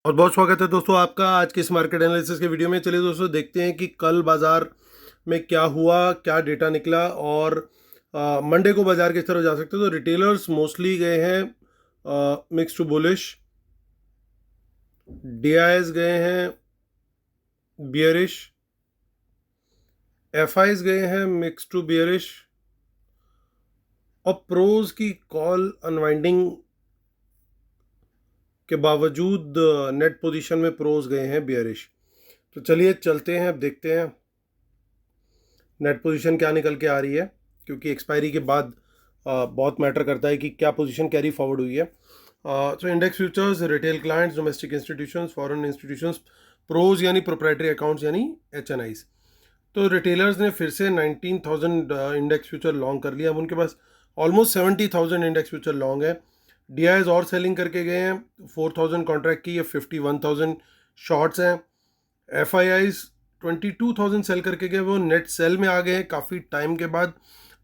बहुत बहुत स्वागत है दोस्तों आपका आज के इस मार्केट एनालिसिस के वीडियो में। चलिए दोस्तों देखते हैं कि कल बाजार में क्या हुआ, क्या डेटा निकला और मंडे को बाजार किस तरह जा सकते हैं। तो रिटेलर्स मोस्टली गए हैं मिक्स टू बुलिश, डीआईएस गए हैं बियरिश, एफआईज गए हैं मिक्स टू बियरिश और प्रोज की कॉल अनवाइंडिंग के बावजूद नेट पोजीशन में प्रोज गए हैं बियरिश। तो चलिए चलते हैं, अब देखते हैं नेट पोजीशन क्या निकल के आ रही है, क्योंकि एक्सपायरी के बाद बहुत मैटर करता है कि क्या पोजीशन कैरी फॉरवर्ड हुई है। So index futures, retail clients, domestic institutions, foreign institutions, pros यानी प्रोप्राइटरी अकाउंट्स यानी एचएनआईज। तो रिटेलर्स ने फिर से 19,000 इंडेक्स फ्यूचर लॉन्ग कर लिया। अब उनके पास ऑलमोस्ट 70,000 इंडेक्स फ्यूचर लॉन्ग है। डीआईज और सेलिंग करके गए हैं, 4,000 कॉन्ट्रैक्ट की, 51,000 शॉर्ट्स हैं। एफआईआईज 22,000 सेल करके गए, वो नेट सेल में आ गए हैं काफ़ी टाइम के बाद।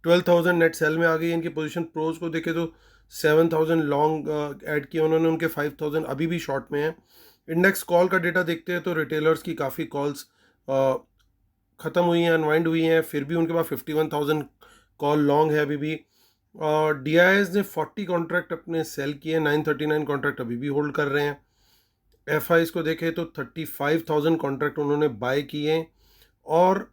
12,000 नेट सेल में आ गई इनकी पोजीशन। प्रोज को देखे तो 7,000 लॉन्ग ऐड किया उन्होंने, उनके 5,000 अभी भी शॉर्ट में है। इंडेक्स कॉल का डेटा देखते हैं तो रिटेलर्स की काफ़ी कॉल्स ख़त्म हुई हैं, अनवाइंड हुई हैं, फिर भी उनके पास 51,000 कॉल लॉन्ग है अभी भी। और डीआईएस ने 40 कॉन्ट्रैक्ट अपने सेल किए, 939 कॉन्ट्रैक्ट अभी भी होल्ड कर रहे हैं। एफआईज को देखें तो 35,000 कॉन्ट्रैक्ट उन्होंने बाय किए और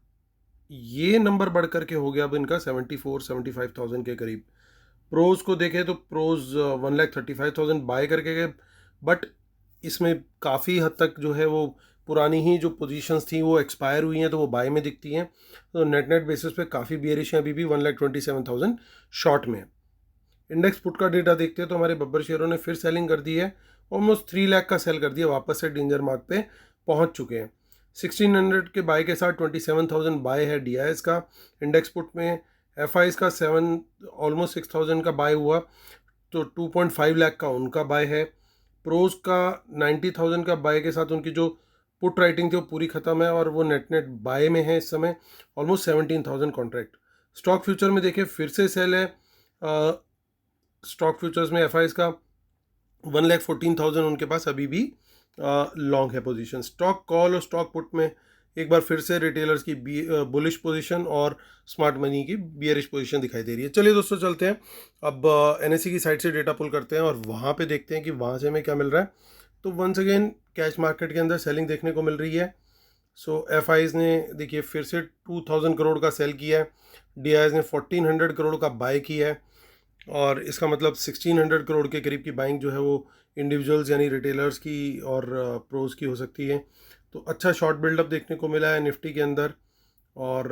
ये नंबर बढ़ करके हो गया अब इनका 74-75,000 के करीब। प्रोज को देखें तो प्रोज 1,35,000 बाय करके गए, बट इसमें काफ़ी हद तक जो है वो पुरानी ही जो पोजीशंस थी वो एक्सपायर हुई हैं, तो वो बाय में दिखती हैं। तो नेट नेट बेसिस पे काफ़ी बियरिश हैं अभी भी, 1,27,000 शॉर्ट में। इंडेक्स पुट का डेटा देखते हैं तो हमारे बब्बर शेयरों ने फिर सेलिंग कर दी है, ऑलमोस्ट 3 लाख का सेल कर दिया, वापस से डेंजर मार्क पे पहुंच चुके हैं। 1600 के बाय के साथ 27,000 बाय है डीआईएस का इंडेक्स पुट में। एफआईज का ऑलमोस्ट 6,000 का बाय हुआ, तो 2.5 लाख का उनका बाय है। प्रोज का 90,000 का बाय के साथ उनकी जो पुट राइटिंग थी वो पूरी ख़त्म है और वो नेट नेट बाय में है इस समय, ऑलमोस्ट 17,000 कॉन्ट्रैक्ट। स्टॉक फ्यूचर में देखिए फिर से सेल है। स्टॉक फ्यूचर्स में एफआईज का 1,14,000 उनके पास अभी भी लॉन्ग है पोजीशन। स्टॉक कॉल और स्टॉक पुट में एक बार फिर से रिटेलर्स की बुलिश पोजीशन और स्मार्ट मनी की बियरिश पोजीशन दिखाई दे रही है। चलिए दोस्तों चलते हैं, अब एनएससी की साइड से डेटा पुल करते हैं और वहाँ पे देखते हैं कि वहाँ से हमें क्या मिल रहा है। तो वंस अगेन कैश मार्केट के अंदर सेलिंग देखने को मिल रही है। सो एफआईज ने देखिए फिर से 2,000 करोड़ का सेल किया है, डीआईज ने 1,400 करोड़ का बाय किया है और इसका मतलब 1,600 करोड़ के करीब की बाइंग जो है वो इंडिविजुअल्स यानी रिटेलर्स की और प्रोज की हो सकती है। तो अच्छा शॉर्ट बिल्डअप देखने को मिला है निफ्टी के अंदर और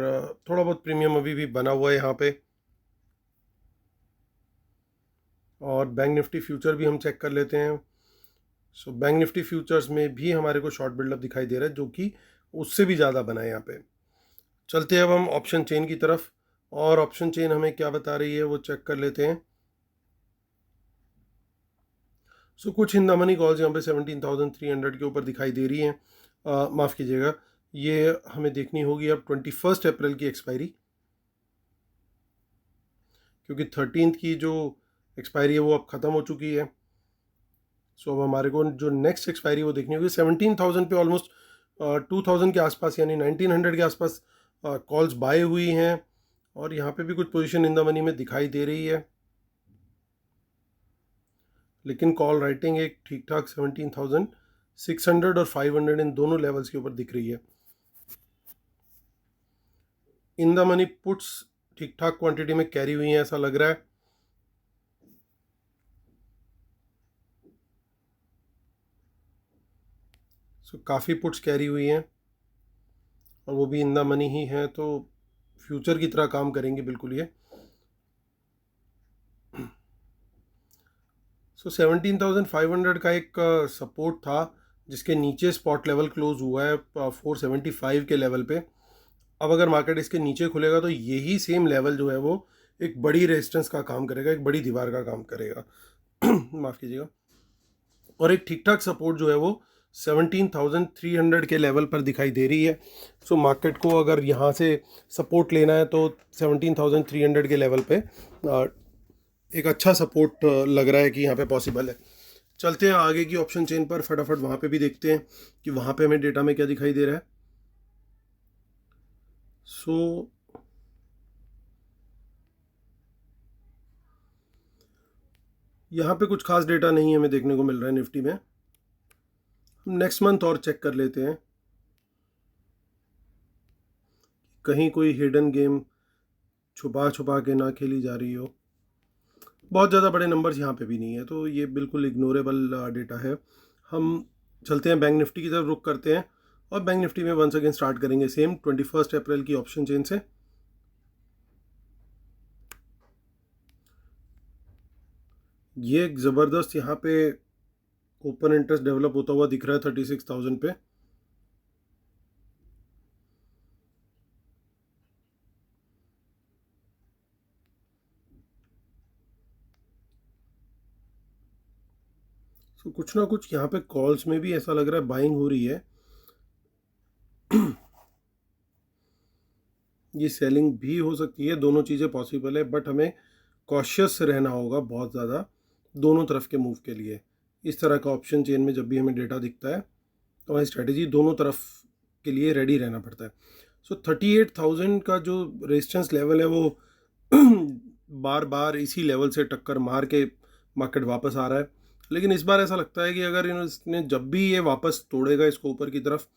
थोड़ा बहुत प्रीमियम अभी भी बना हुआ है यहाँ पे। और बैंक निफ्टी फ्यूचर भी हम चेक कर लेते हैं। सो बैंक निफ्टी फ्यूचर्स में भी हमारे को शॉर्ट बिल्डअप दिखाई दे रहा है, जो कि उससे भी ज़्यादा बना है यहाँ पे। चलते हैं अब हम ऑप्शन चेन की तरफ, और ऑप्शन चेन हमें क्या बता रही है वो चेक कर लेते हैं। सो कुछ इन द मनी कॉल्स यहाँ पे 17,300 के ऊपर दिखाई दे रही हैं। माफ़ कीजिएगा, ये हमें देखनी होगी अब 21 अप्रैल की एक्सपायरी, क्योंकि 13 की जो एक्सपायरी है वो अब ख़त्म हो चुकी है। सो अब हमारे को जो नेक्स्ट एक्सपायरी वो देखनी होगी 17,000 पे, ऑलमोस्ट 2,000 के आसपास यानी 1,900 के आसपास कॉल्स बाय हुई हैं और यहाँ पे भी कुछ पोजीशन इन द मनी में दिखाई दे रही है, लेकिन कॉल राइटिंग एक ठीक ठाक 17,600 और 500 इन दोनों लेवल्स के ऊपर दिख रही है। इन द मनी पुट्स ठीक ठाक क्वांटिटी में कैरी हुई हैं ऐसा लग रहा है। सो काफ़ी पुट्स कैरी हुई हैं और वो भी इन द मनी ही हैं, तो फ्यूचर की तरह काम करेंगे बिल्कुल ये। सो 17,500 का एक सपोर्ट था जिसके नीचे स्पॉट लेवल क्लोज हुआ है 475 के लेवल पे। अब अगर मार्केट इसके नीचे खुलेगा तो यही सेम लेवल जो है वो एक बड़ी रेजिस्टेंस का काम करेगा, एक बड़ी दीवार का काम करेगा माफ़ कीजिएगा। और एक ठीक ठाक सपोर्ट जो है वो 17,300 के लेवल पर दिखाई दे रही है। सो मार्केट को अगर यहाँ से सपोर्ट लेना है तो 17,300 के लेवल पे एक अच्छा सपोर्ट लग रहा है कि यहाँ पे पॉसिबल है। चलते हैं आगे की ऑप्शन चेन पर, फटाफट वहाँ पे भी देखते हैं कि वहाँ पे हमें डेटा में क्या दिखाई दे रहा है। सो यहाँ पे कुछ खास डेटा नहीं हमें देखने को मिल रहा है निफ्टी में। हम नेक्स्ट मंथ और चेक कर लेते हैं, कहीं कोई हिडन गेम छुपा छुपा के ना खेली जा रही हो। बहुत ज़्यादा बड़े नंबर्स यहाँ पे भी नहीं है, तो ये बिल्कुल इग्नोरेबल डेटा है। हम चलते हैं बैंक निफ्टी की तरफ रुख करते हैं, और बैंक निफ्टी में वंस अगेन स्टार्ट करेंगे सेम 21 अप्रैल की ऑप्शन चेन से। ये एक ज़बरदस्त यहाँ पे ओपन इंटरेस्ट डेवलप होता हुआ दिख रहा है 36,000 पे। तो कुछ ना कुछ यहाँ पे कॉल्स में भी ऐसा लग रहा है बाइंग हो रही है। ये सेलिंग भी हो सकती है, दोनों चीज़ें पॉसिबल है, बट हमें कॉशियस रहना होगा बहुत ज़्यादा दोनों तरफ के मूव के लिए। इस तरह का ऑप्शन चेन में जब भी हमें डेटा दिखता है तो हमारी स्ट्रेटेजी दोनों तरफ के लिए रेडी रहना पड़ता है। सो 38,000 का जो रेजिस्टेंस लेवल है वो बार बार इसी लेवल से टक्कर मार के मार्केट वापस आ रहा है, लेकिन इस बार ऐसा लगता है कि अगर इसने जब भी ये वापस तोड़ेगा इसको ऊपर की तरफ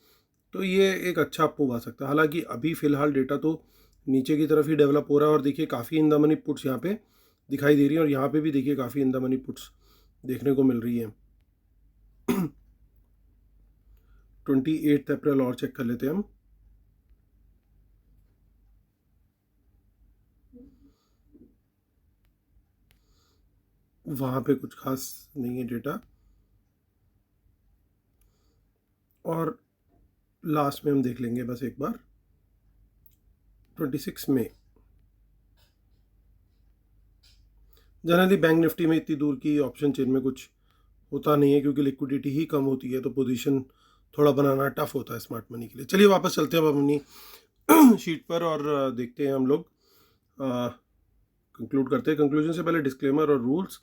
तो ये एक अच्छा मूव आ सकता है। हालांकि अभी फ़िलहाल डेटा तो नीचे की तरफ ही डेवलप हो रहा है, और देखिए काफ़ी इन द मनी पुट्स यहाँ पे दिखाई दे रही है, और यहाँ पे भी देखिए काफ़ी इन द मनी पुट्स देखने को मिल रही है। 28 अप्रैल और चेक कर लेते हैं हम। वहाँ पे कुछ खास नहीं है डेटा, और लास्ट में हम देख लेंगे बस एक बार 26 मई। जनरली बैंक निफ्टी में इतनी दूर की ऑप्शन चेन में कुछ होता नहीं है, क्योंकि लिक्विडिटी ही कम होती है, तो पोजीशन थोड़ा बनाना टफ होता है स्मार्ट मनी के लिए। चलिए वापस चलते हैं अब अपनी शीट पर, और देखते हैं हम लोग कंक्लूड करते हैं। कंक्लूजन से पहले डिस्क्लेमर और रूल्स।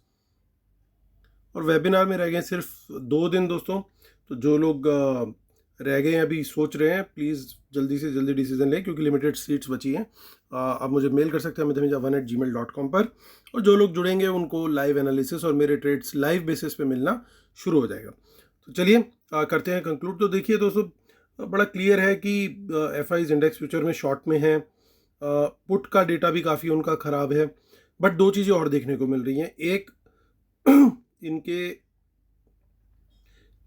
और वेबिनार में रह गए सिर्फ 2 दिन दोस्तों, तो जो लोग रह गए हैं अभी सोच रहे हैं, प्लीज़ जल्दी से जल्दी डिसीजन लें, क्योंकि लिमिटेड सीट्स बची हैं। आप मुझे मेल कर सकते हैं amithamija1@gmail.com पर, और जो लोग जुड़ेंगे उनको लाइव एनालिसिस और मेरे ट्रेड्स लाइव बेसिस पे मिलना शुरू हो जाएगा। तो चलिए करते हैं कंक्लूड। तो देखिए दोस्तों, बड़ा क्लियर है कि FIs इंडेक्स फ्यूचर में शॉर्ट में है। पुट का डेटा भी काफ़ी उनका ख़राब है, बट 2 चीज़ें और देखने को मिल रही हैं। एक, इनके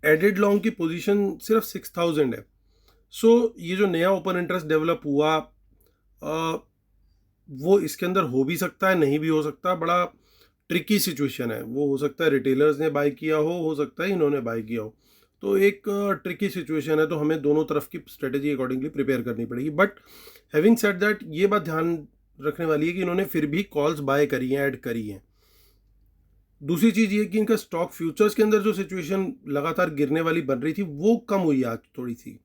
एडेड लॉन्ग की पोजीशन सिर्फ 6,000 है। सो ये जो नया ओपन इंटरेस्ट डेवलप हुआ वो इसके अंदर हो भी सकता है, नहीं भी हो सकता। बड़ा ट्रिकी सिचुएशन है। वो हो सकता है रिटेलर्स ने बाय किया हो सकता है इन्होंने बाय किया हो। तो एक ट्रिकी सिचुएशन है, तो हमें दोनों तरफ की स्ट्रेटेजी अकॉर्डिंगली प्रिपेयर करनी पड़ेगी। बट हैविंग सेड दैट, ये बात ध्यान रखने वाली है कि इन्होंने फिर भी कॉल्स बाय करी हैं, ऐड करी हैं। दूसरी चीज़ ये कि इनका स्टॉक फ्यूचर्स के अंदर जो सिचुएशन लगातार गिरने वाली बन रही थी वो कम हुई आज थोड़ी सी।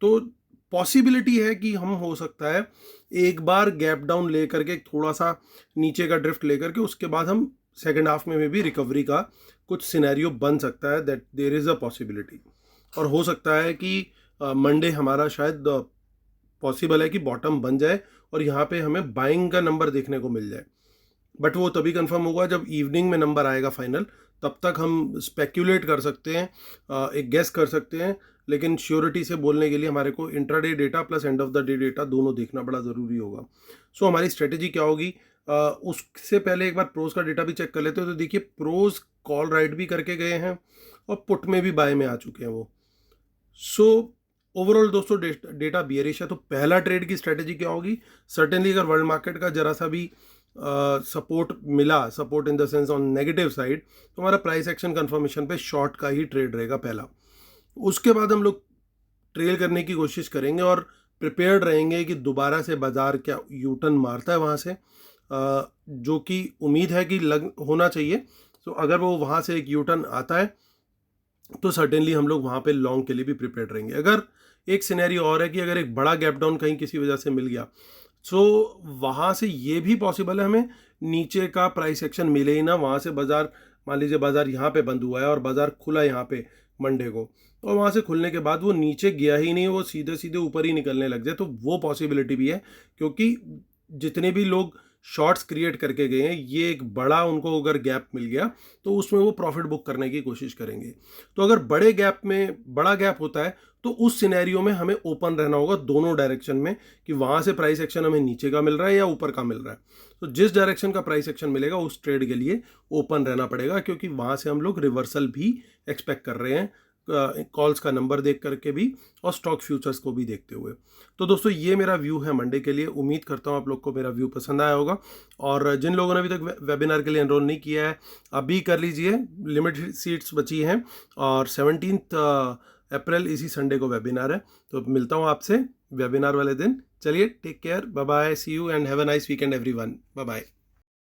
तो पॉसिबिलिटी है कि हम हो सकता है एक बार गैप डाउन ले करके थोड़ा सा नीचे का ड्रिफ्ट लेकर के उसके बाद हम सेकेंड हाफ में भी रिकवरी का कुछ सिनेरियो बन सकता है। That there is a possibility. और हो सकता है कि मंडे हमारा शायद पॉसिबल है कि बॉटम बन जाए और यहाँ पे हमें बाइंग का नंबर देखने को मिल जाए। बट वो तभी कंफर्म होगा जब इवनिंग में नंबर आएगा फाइनल। तब तक हम स्पेक्यूलेट कर सकते हैं, एक गेस कर सकते हैं, लेकिन श्योरिटी से बोलने के लिए हमारे को intraday data plus end of the day data दोनों देखना बड़ा ज़रूरी होगा। सो हमारी स्ट्रेटेजी क्या होगी, उससे पहले एक बार प्रोज का डेटा भी चेक कर लेते हो। तो देखिए प्रोज कॉल राइट भी करके गए हैं और पुट में भी बाय में आ चुके हैं वो। सो ओवरऑल दोस्तों डेटा बियरिश है। तो पहला ट्रेड की स्ट्रेटेजी क्या होगी, सर्टेनली अगर वर्ल्ड मार्केट का जरा सा भी सपोर्ट मिला, support in the sense on negative side, तो हमारा प्राइस एक्शन कंफर्मेशन पे शॉर्ट का ही ट्रेड रहेगा पहला। उसके बाद हम लोग ट्रेल करने की कोशिश करेंगे और प्रिपेयर्ड रहेंगे कि दोबारा से बाजार क्या यूटर्न मारता है वहाँ से, जो कि उम्मीद है कि होना चाहिए। तो अगर वो वहाँ से एक यूटर्न आता है तो सर्टेनली हम लोग वहाँ पे लॉन्ग के लिए भी प्रिपेयर्ड रहेंगे। अगर एक सिनेरियो और है कि अगर एक बड़ा गैप डाउन कहीं किसी वजह से मिल गया, सो वहाँ से ये भी पॉसिबल है हमें नीचे का प्राइस एक्शन मिले ही ना, वहाँ से बाजार मान लीजिए बाज़ार यहाँ पे बंद हुआ है और बाज़ार खुला यहाँ पे मंडे को, और वहाँ से खुलने के बाद वो नीचे गया ही नहीं, वो सीधे सीधे ऊपर ही निकलने लग जाए, तो वो पॉसिबिलिटी भी है। क्योंकि जितने भी लोग शॉर्ट्स क्रिएट करके गए हैं, ये एक बड़ा उनको अगर गैप मिल गया तो उसमें वो प्रॉफिट बुक करने की कोशिश करेंगे। तो अगर बड़े गैप में बड़ा गैप होता है तो उस सिनेरियो में हमें ओपन रहना होगा दोनों डायरेक्शन में, कि वहाँ से प्राइस एक्शन हमें नीचे का मिल रहा है या ऊपर का मिल रहा है। तो जिस डायरेक्शन का प्राइस एक्शन मिलेगा उस ट्रेड के लिए ओपन रहना पड़ेगा, क्योंकि वहाँ से हम लोग रिवर्सल भी एक्सपेक्ट कर रहे हैं, कॉल्स का नंबर देख करके भी और स्टॉक फ्यूचर्स को भी देखते हुए। तो दोस्तों ये मेरा व्यू है मंडे के लिए। उम्मीद करता हूँ आप लोग को मेरा व्यू पसंद आया होगा, और जिन लोगों ने अभी तक वेबिनार के लिए एनरोल नहीं किया है अभी कर लीजिए, लिमिटेड सीट्स बची हैं, और 17 अप्रैल इसी संडे को वेबिनार है। तो मिलता हूँ आपसे वेबिनार वाले दिन। चलिए, take care, bye bye, see you and have a nice weekend everyone, bye bye.